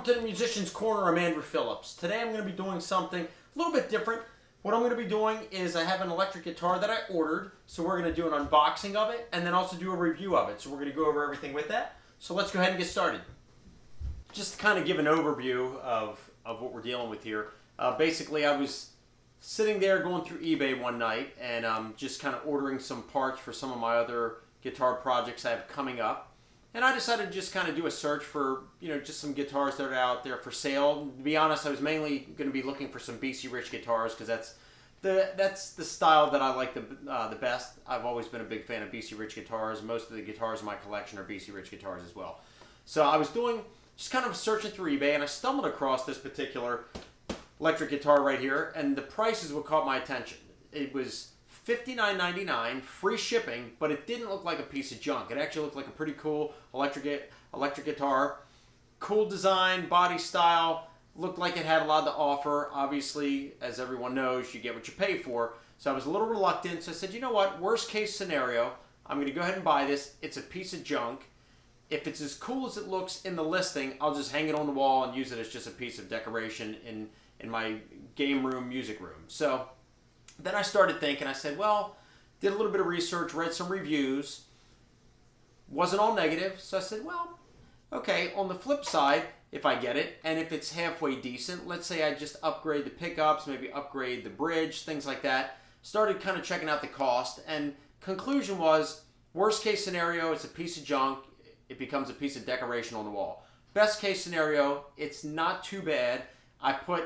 Welcome to the Musician's Corner. I'm Andrew Phillips. Today I'm going to be doing something a little bit different. What I'm going to be doing is I have an electric guitar that I ordered, so we're going to do an unboxing of it and then also do a review of it. So we're going to go over everything with that. So let's go ahead and get started. Just to kind of give an overview of what we're dealing with here. Basically, I was sitting there going through eBay one night and just kind of ordering some parts for some of my other guitar projects I have coming up. And I decided to just kind of do a search for, just some guitars that are out there for sale. To be honest, I was mainly going to be looking for some BC Rich guitars because that's the style that I like the best. I've always been a big fan of BC Rich guitars. Most of the guitars in my collection are BC Rich guitars as well. So I was just kind of searching through eBay, and I stumbled across this particular electric guitar right here, and the price is what caught my attention. It was $59.99, free shipping, but it didn't look like a piece of junk. It actually looked like a pretty cool electric guitar. Cool design, body style, looked like it had a lot to offer. Obviously, as everyone knows, you get what you pay for. So I was a little reluctant, so I said, you know what, worst case scenario, I'm going to go ahead and buy this. It's a piece of junk. If it's as cool as it looks in the listing, I'll just hang it on the wall and use it as just a piece of decoration in my game room, music room. So then I started thinking, I said, well, did a little bit of research, read some reviews. Wasn't all negative, so I said, well, okay, on the flip side, if I get it, and if it's halfway decent, let's say I just upgrade the pickups, maybe upgrade the bridge, things like that. Started kind of checking out the cost, and conclusion was, worst case scenario, it's a piece of junk. It becomes a piece of decoration on the wall. Best case scenario, it's not too bad. I put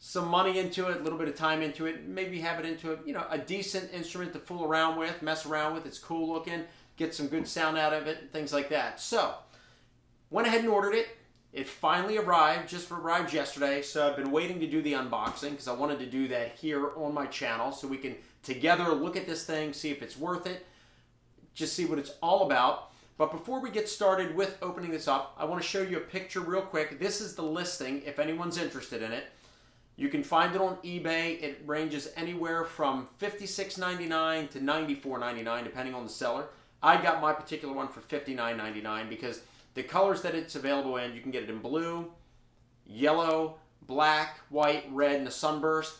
some money into it, a little bit of time into it, maybe have it into a decent instrument to fool around with, mess around with. It's cool looking, get some good sound out of it, things like that. So, went ahead and ordered it. It finally arrived, just arrived yesterday. So I've been waiting to do the unboxing because I wanted to do that here on my channel so we can together look at this thing, see if it's worth it, just see what it's all about. But before we get started with opening this up, I want to show you a picture real quick. This is the listing if anyone's interested in it. You can find it on eBay. It ranges anywhere from $56.99 to $94.99 depending on the seller. I got my particular one for $59.99 because the colors that it's available in, you can get it in blue, yellow, black, white, red, and a sunburst.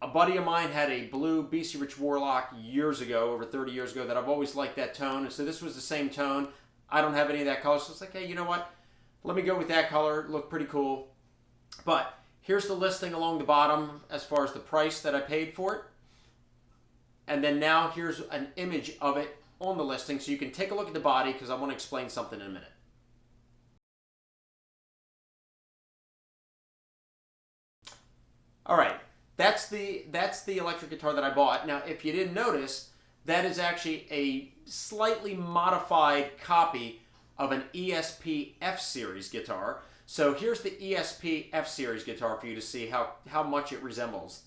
A buddy of mine had a blue BC Rich Warlock years ago, over 30 years ago, that I've always liked that tone. And so this was the same tone. I don't have any of that color. So it's like, hey, you know what? Let me go with that color. It looked pretty cool. But here's the listing along the bottom as far as the price that I paid for it. And then now here's an image of it on the listing so you can take a look at the body because I want to explain something in a minute. All right. That's the electric guitar that I bought. Now, if you didn't notice, that is actually a slightly modified copy of an ESP F-Series guitar. So here's the ESP F-Series guitar for you to see how much it resembles.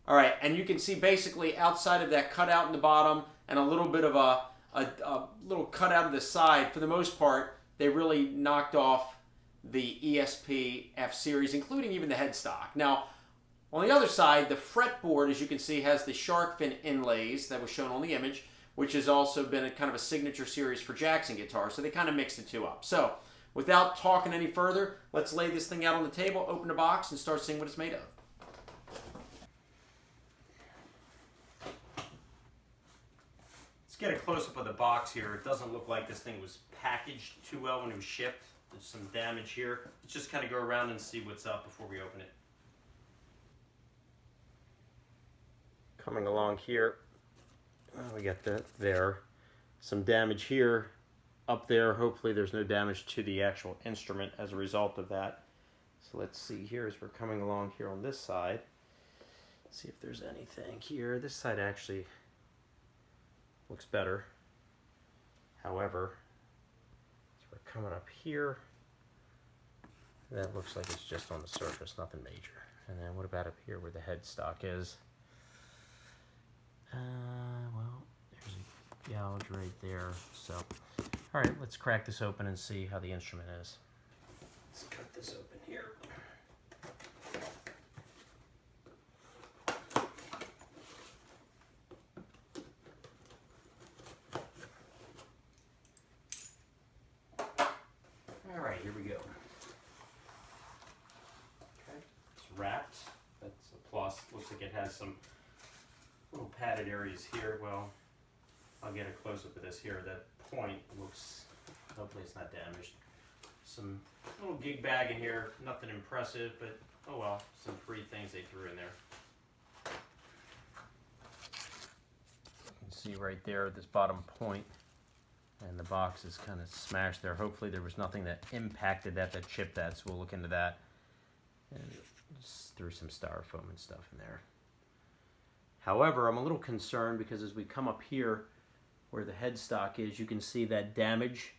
All right, and you can see basically outside of that cutout in the bottom and a little bit of a little cutout of the side, for the most part, they really knocked off the ESP F-Series, including even the headstock. Now, on the other side, the fretboard, as you can see, has the shark fin inlays that was shown on the image, which has also been a kind of a signature series for Jackson guitars. So they kind of mixed the two up. So without talking any further, let's lay this thing out on the table, open the box, and start seeing what it's made of. Let's get a close-up of the box here. It doesn't look like this thing was packaged too well when it was shipped. There's some damage here. Let's just kind of go around and see what's up before we open it. Coming along here, we got that there. Some damage here, up there. Hopefully there's no damage to the actual instrument as a result of that. So let's see here as we're coming along here on this side. See if there's anything here. This side actually looks better. However, as we're coming up here, that looks like it's just on the surface, nothing major. And then what about up here where the headstock is? Well, there's a gouge right there. So, all right, let's crack this open and see how the instrument is. Let's cut this open here. here we go. Okay, it's wrapped. That's a plus. Looks like it has some little padded areas here. Well, I'll get a close-up of this here. That point looks, hopefully it's not damaged. Some little gig bag in here, nothing impressive, but oh well, some free things they threw in there. You can see right there this bottom point, and the box is kind of smashed there. Hopefully there was nothing that impacted that chipped that, so we'll look into that. And just threw some styrofoam and stuff in there. However, I'm a little concerned because as we come up here where the headstock is, you can see that damage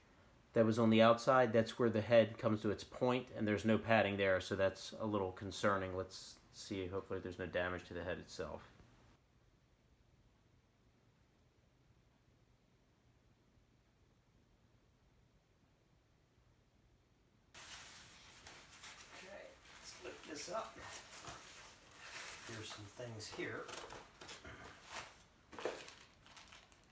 that was on the outside. That's where the head comes to its point, and there's no padding there, so that's a little concerning. Let's see, hopefully there's no damage to the head itself. Okay, let's lift this up. Here's some things here.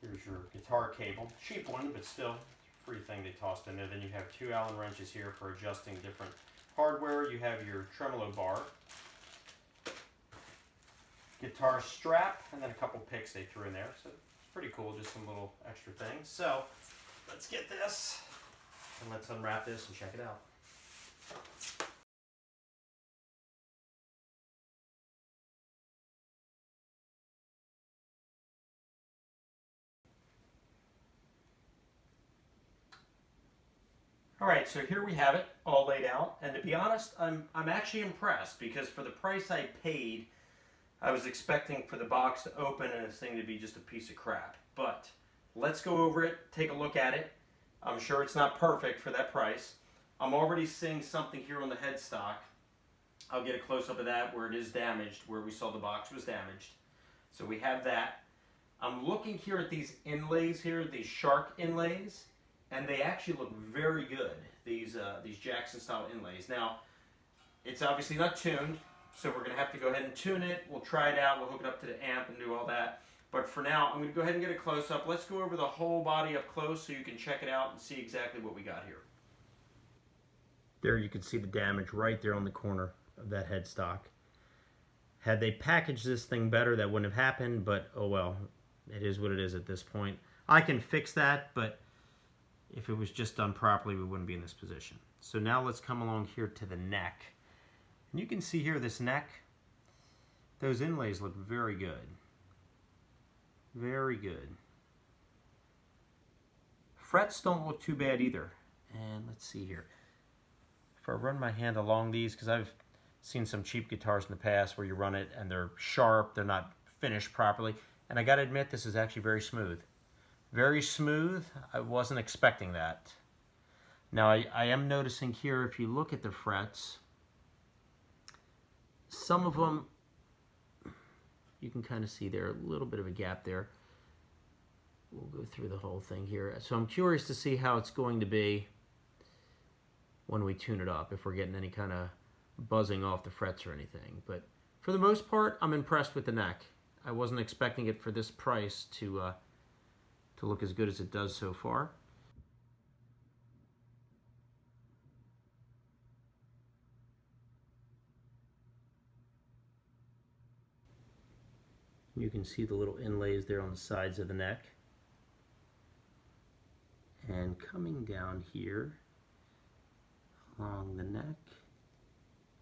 Here's your guitar cable, cheap one, but still free thing they tossed in there. Then you have 2 Allen wrenches here for adjusting different hardware. You have your tremolo bar, guitar strap, and then a couple picks they threw in there. So it's pretty cool, just some little extra things. So let's get this and let's unwrap this and check it out. All right, so here we have it all laid out, and to be honest, I'm actually impressed because for the price I paid, I was expecting for the box to open and this thing to be just a piece of crap. But let's go over it, take a look at it. I'm sure it's not perfect for that price. I'm already seeing something here on the headstock. I'll get a close-up of that where it is damaged, where we saw the box was damaged. So we have that. I'm looking here at these inlays here, these shark inlays. And they actually look very good, these Jackson style inlays. Now, it's obviously not tuned, so we're going to have to go ahead and tune it. We'll try it out, we'll hook it up to the amp and do all that. But for now, I'm going to go ahead and get a close-up. Let's go over the whole body up close so you can check it out and see exactly what we got here. There you can see the damage right there on the corner of that headstock. Had they packaged this thing better, that wouldn't have happened, but oh well, it is what it is at this point. I can fix that, but if it was just done properly, we wouldn't be in this position. So now let's come along here to the neck. And you can see here this neck, those inlays look very good. Very good. Frets don't look too bad either. And let's see here. If I run my hand along these, because I've seen some cheap guitars in the past where you run it and they're sharp, they're not finished properly. And I gotta admit, this is actually very smooth. Very smooth. I wasn't expecting that. Now I am noticing here, if you look at the frets, some of them, you can kind of see there, a little bit of a gap there. We'll go through the whole thing here. So I'm curious to see how it's going to be when we tune it up, if we're getting any kind of buzzing off the frets or anything. But for the most part, I'm impressed with the neck. I wasn't expecting it for this price to look as good as it does so far. You can see the little inlays there on the sides of the neck. And coming down here along the neck,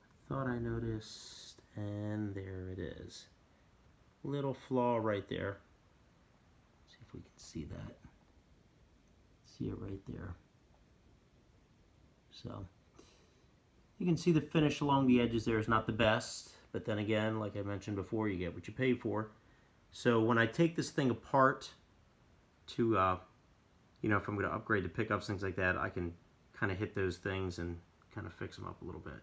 I thought I noticed, and there it is. Little flaw right there. See if we can see that. See it right there. So you can see the finish along the edges there is not the best, but then again, like I mentioned before, you get what you pay for. So when I take this thing apart to, you know, if I'm going to upgrade the pickups, things like that, I can kind of hit those things and kind of fix them up a little bit.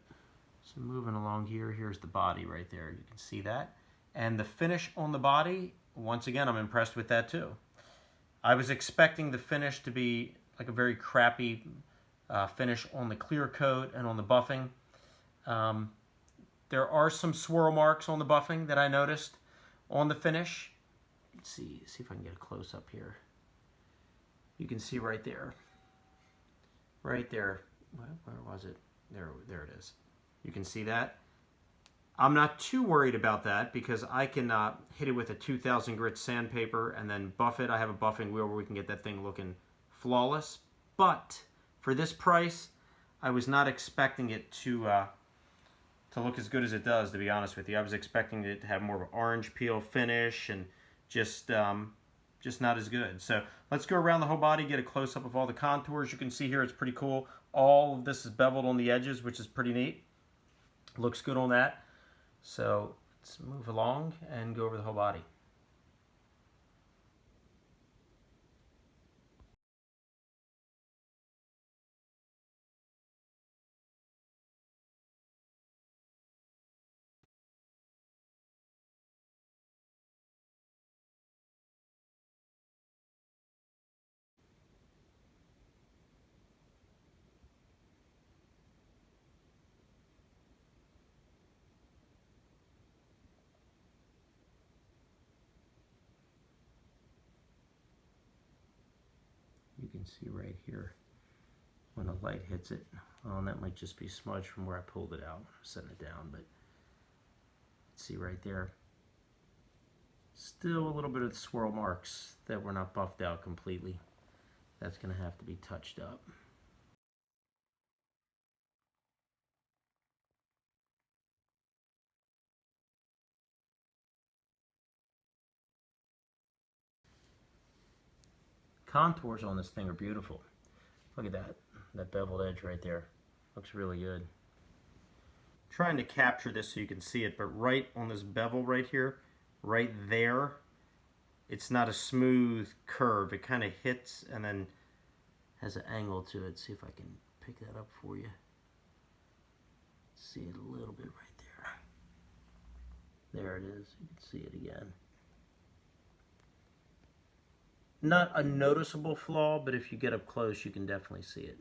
So moving along here, here's the body right there. You can see that. And the finish on the body, once again, I'm impressed with that too. I was expecting the finish to be like a very crappy finish on the clear coat and on the buffing. There are some swirl marks on the buffing that I noticed on the finish. Let's see if I can get a close up here. You can see right there. Right there. where was it? There it is. You can see that. I'm not too worried about that because I can hit it with a 2000 grit sandpaper and then buff it. I have a buffing wheel where we can get that thing looking flawless. But for this price, I was not expecting it to look as good as it does, to be honest with you. I was expecting it to have more of an orange peel finish and just not as good. So let's go around the whole body, get a close-up of all the contours. You can see here it's pretty cool. All of this is beveled on the edges, which is pretty neat. Looks good on that. So let's move along and go over the whole body. You can see right here when the light hits it. Well, and that might just be smudge from where I pulled it out when I was setting it down, but see right there. Still a little bit of the swirl marks that were not buffed out completely. That's going to have to be touched up. Contours on this thing are beautiful. Look at that beveled edge right there. Looks really good. Trying to capture this so you can see it, but right on this bevel right here, right there, it's not a smooth curve. It kind of hits and then has an angle to it. See if I can pick that up for you. See it a little bit right there. There it is. You can see it again. Not a noticeable flaw, but if you get up close, you can definitely see it.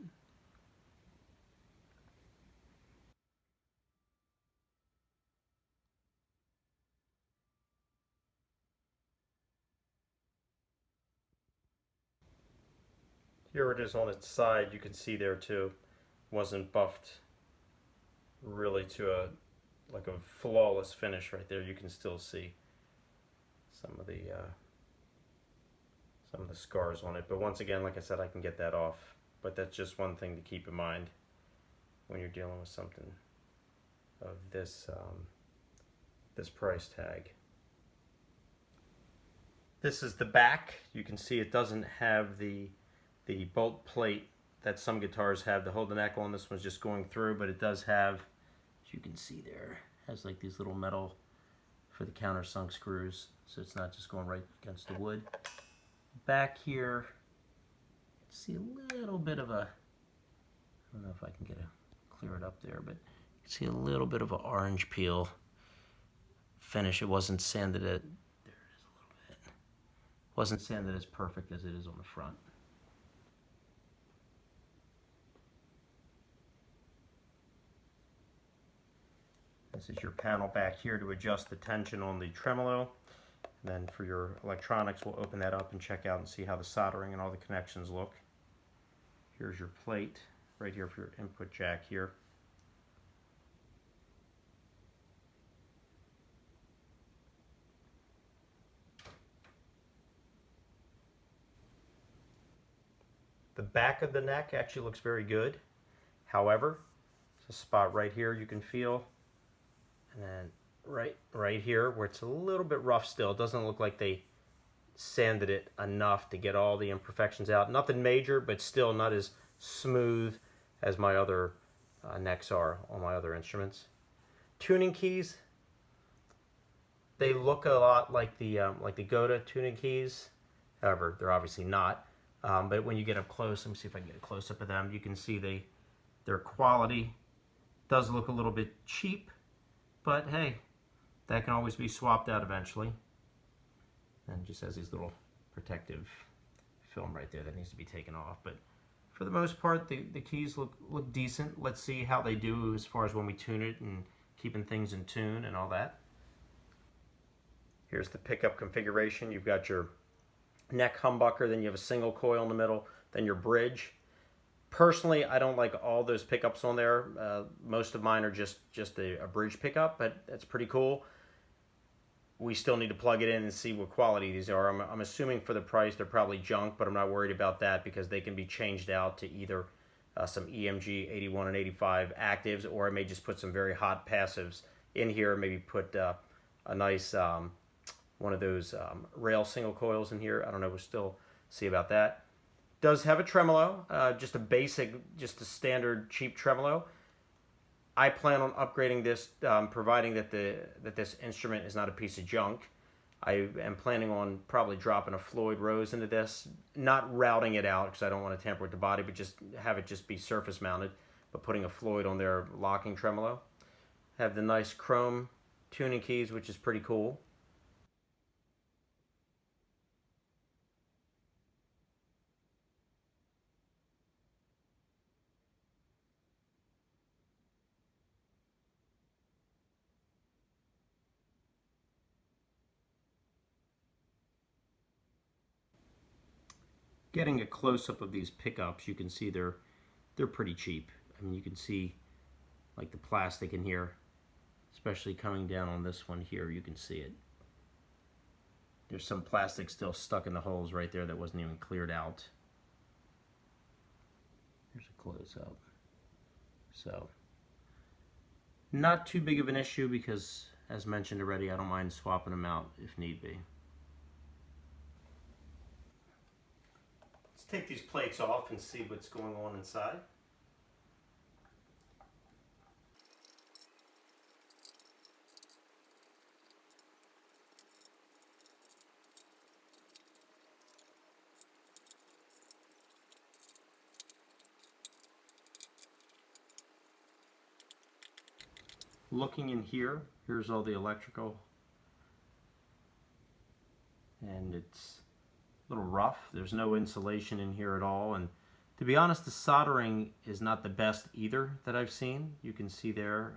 Here it is on its side. You can see there too. Wasn't buffed really to a flawless finish right there. You can still see some of the scars on it. But once again, like I said, I can get that off. But that's just one thing to keep in mind when you're dealing with something of this this price tag. This is the back. You can see it doesn't have the bolt plate that some guitars have to hold the neck on. This one's just going through, but it does have, as you can see there, has like these little metal for the countersunk screws, so it's not just going right against the wood. Back here, see a little bit of a, I don't know if I can clear it up there, but you see a little bit of an orange peel finish. It wasn't sanded there it is a little bit. Wasn't sanded as perfect as it is on the front. This is your panel back here to adjust the tension on the tremolo. And then for your electronics, we'll open that up and check out and see how the soldering and all the connections look. Here's your plate right here for your input jack here. The back of the neck actually looks very good. However, there's a spot right here you can feel. And then right here where it's a little bit rough still. It doesn't look like they sanded it enough to get all the imperfections out. Nothing major, but still not as smooth as my other necks are on my other instruments. Tuning keys, they look a lot like the Goda tuning keys. However, they're obviously not. But when you get up close, let me see if I can get a close-up of them. You can see their quality does look a little bit cheap. But hey, that can always be swapped out eventually. And just has these little protective film right there that needs to be taken off. But for the most part, the keys look decent. Let's see how they do as far as when we tune it and keeping things in tune and all that. Here's the pickup configuration. You've got your neck humbucker, then you have a single coil in the middle, then your bridge. Personally, I don't like all those pickups on there. Most of mine are just a bridge pickup, but that's pretty cool. We still need to plug it in and see what quality these are. I'm assuming for the price they're probably junk, but I'm not worried about that because they can be changed out to either some EMG 81 and 85 actives, or I may just put some very hot passives in here. Maybe put a nice one of those rail single coils in here. I don't know. We'll still see about that. Does have a tremolo, just a basic, just a standard cheap tremolo. I plan on upgrading this, providing that this instrument is not a piece of junk. I am planning on probably dropping a Floyd Rose into this, not routing it out because I don't want to tamper with the body, but just have it just be surface mounted, but putting a Floyd on their locking tremolo. Have the nice chrome tuning keys, which is pretty cool. Getting a close-up of these pickups, you can see they're pretty cheap. I mean, you can see like the plastic in here, especially coming down on this one here, you can see it. There's some plastic still stuck in the holes right there that wasn't even cleared out. Here's a close-up. So, not too big of an issue because, as mentioned already, I don't mind swapping them out if need be. Let's take these plates off and see what's going on inside. Looking in here, here's all the electrical, and it's a little rough. There's no insulation in here at all, and to be honest, the soldering is not the best either that I've seen. You can see there,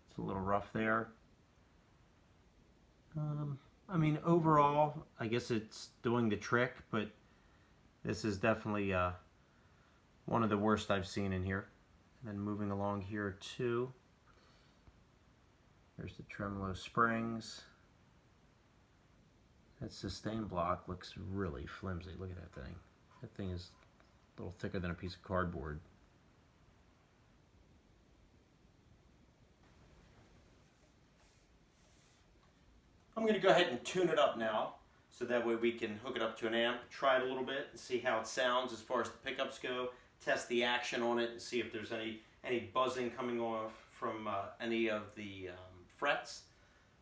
it's a little rough there. I mean, overall, I guess it's doing the trick, but this is definitely one of the worst I've seen in here. And then moving along here too, there's the tremolo springs. That sustain block looks really flimsy. Look at that thing. That thing is a little thicker than a piece of cardboard. I'm going to go ahead and tune it up now, so that way we can hook it up to an amp, try it a little bit, and see how it sounds as far as the pickups go. Test the action on it and see if there's any buzzing coming off from any of the frets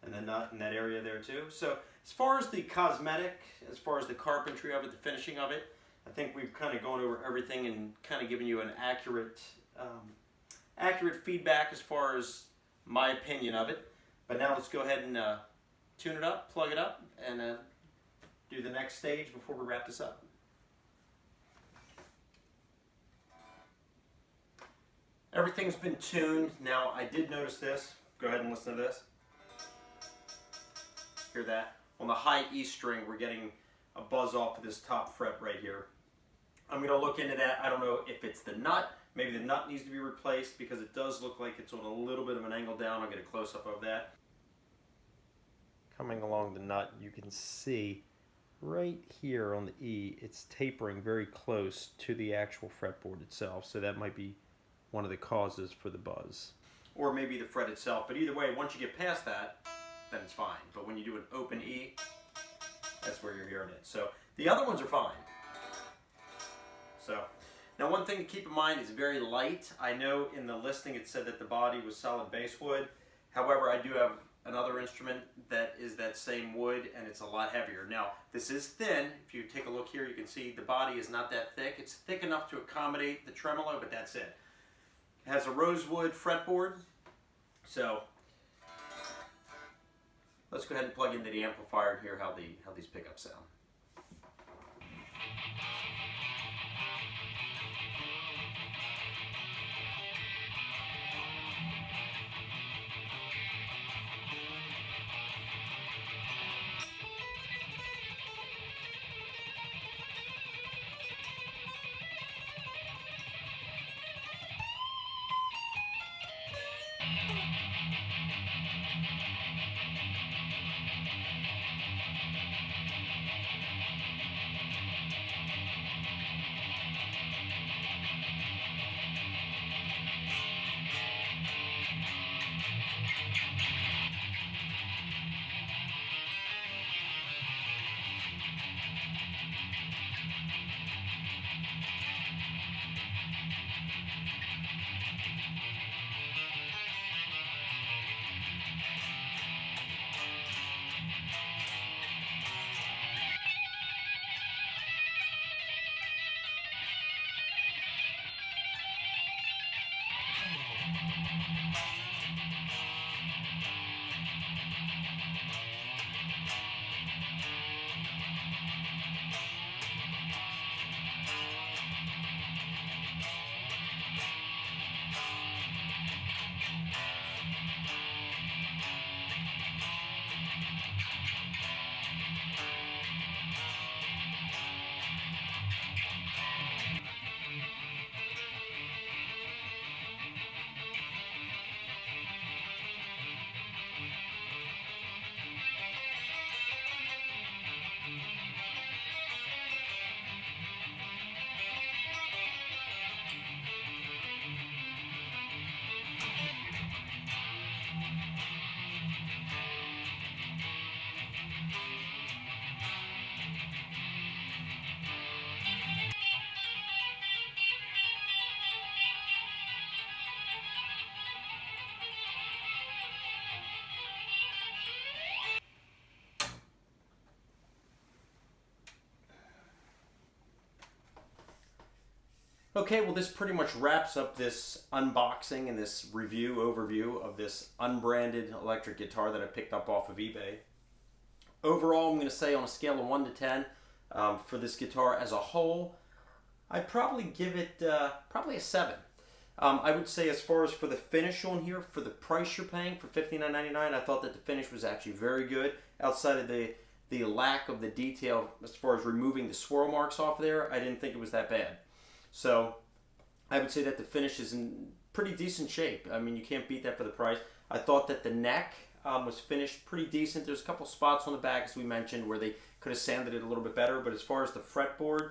and the nut in that area there too. So as far as the cosmetic, as far as the carpentry of it, the finishing of it, I think we've kind of gone over everything and kind of given you an accurate feedback as far as my opinion of it. But now let's go ahead and tune it up, plug it up, and do the next stage before we wrap this up. Everything's been tuned. Now, I did notice this. Go ahead and listen to this. Hear that? On the high E string, we're getting a buzz off of this top fret right here. I'm going to look into that. I don't know if it's the nut. Maybe the nut needs to be replaced because it does look like it's on a little bit of an angle down. I'll get a close-up of that. Coming along the nut, you can see right here on the E, it's tapering very close to the actual fretboard itself. So that might be one of the causes for the buzz. Or maybe the fret itself. But either way, once you get past that, then it's fine. But when you do an open E, that's where you're hearing it. So the other ones are fine. So now one thing to keep in mind is very light. I know in the listing it said that the body was solid basswood. However, I do have another instrument that is that same wood and it's a lot heavier. Now this is thin. If you take a look here, you can see the body is not that thick. It's thick enough to accommodate the tremolo, but that's it. It has a rosewood fretboard. So let's go ahead and plug into the amplifier and hear how these pickups sound. Okay, well this pretty much wraps up this unboxing and this review overview of this unbranded electric guitar that I picked up off of eBay. Overall, I'm going to say on a scale of 1 to 10 for this guitar as a whole, I'd probably give it probably a 7. I would say as far as for the finish on here, for the price you're paying for $59.99, I thought that the finish was actually very good. Outside of the lack of the detail as far as removing the swirl marks off there, I didn't think it was that bad. So I would say that the finish is in pretty decent shape. I mean, you can't beat that for the price. I thought that the neck was finished pretty decent. There's a couple spots on the back, as we mentioned, where they could have sanded it a little bit better. But as far as the fretboard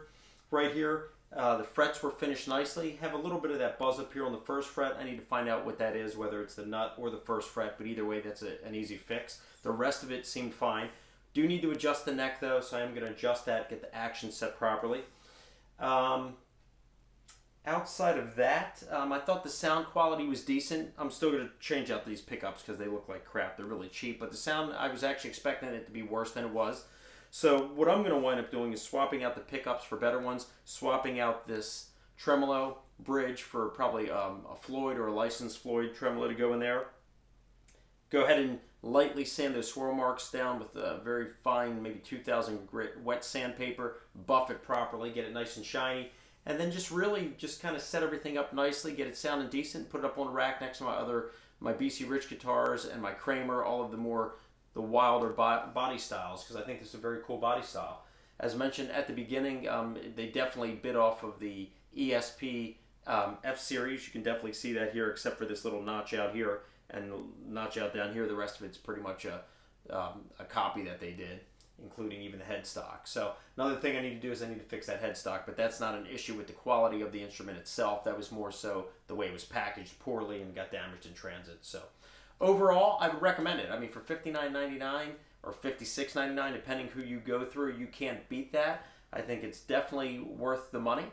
right here, the frets were finished nicely. Have a little bit of that buzz up here on the first fret. I need to find out what that is, whether it's the nut or the first fret. But either way, that's an easy fix. The rest of it seemed fine. Do need to adjust the neck, though, so I am going to adjust that, get the action set properly. Outside of that, I thought the sound quality was decent. I'm still going to change out these pickups because they look like crap. They're really cheap. But the sound, I was actually expecting it to be worse than it was. So what I'm going to wind up doing is swapping out the pickups for better ones, swapping out this tremolo bridge for probably a Floyd or a licensed Floyd tremolo to go in there. Go ahead and lightly sand those swirl marks down with a very fine, maybe 2000 grit wet sandpaper. Buff it properly, get it nice and shiny. And then just really just kind of set everything up nicely, get it sounding decent, put it up on a rack next to my BC Rich guitars and my Kramer, all of the wilder body styles, because I think this is a very cool body style. As mentioned at the beginning, they definitely bit off of the ESP F-Series. You can definitely see that here, except for this little notch out here and notch out down here. The rest of it's pretty much a copy that they did, including even the headstock. So another thing I need to do is I need to fix that headstock, but that's not an issue with the quality of the instrument itself. That was more so the way it was packaged poorly and got damaged in transit. So overall, I would recommend it. I mean, for $59.99 or $56.99, depending who you go through, you can't beat that. I think it's definitely worth the money,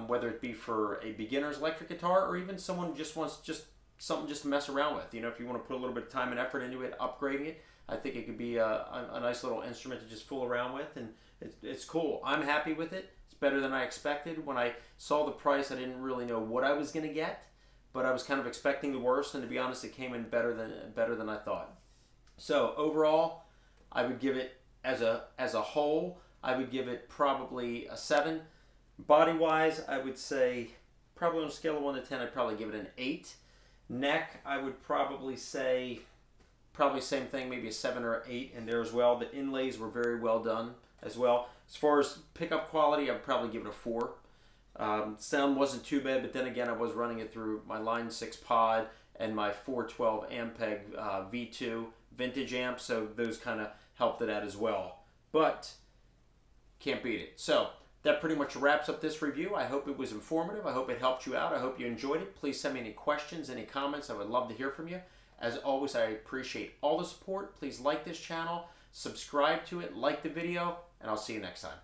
whether it be for a beginner's electric guitar or even someone who just wants something just to mess around with. You know, if you want to put a little bit of time and effort into it, upgrading it, I think it could be a nice little instrument to just fool around with, and it's cool. I'm happy with it. It's better than I expected. When I saw the price, I didn't really know what I was going to get, but I was kind of expecting the worst, and to be honest, it came in better than I thought. So overall, I would give it as a whole, I would give it probably a 7. Body-wise, I would say probably on a scale of 1 to 10, I'd probably give it an 8. Neck, I would probably say probably same thing, maybe a 7 or 8 in there as well. The inlays were very well done as well. As far as pickup quality, I'd probably give it a 4. Sound wasn't too bad, but then again, I was running it through my Line 6 pod and my 412 Ampeg V2 vintage amp, so those kind of helped it out as well. But can't beat it. So that pretty much wraps up this review. I hope it was informative. I hope it helped you out. I hope you enjoyed it. Please send me any questions, any comments. I would love to hear from you. As always, I appreciate all the support. Please like this channel, subscribe to it, like the video, and I'll see you next time.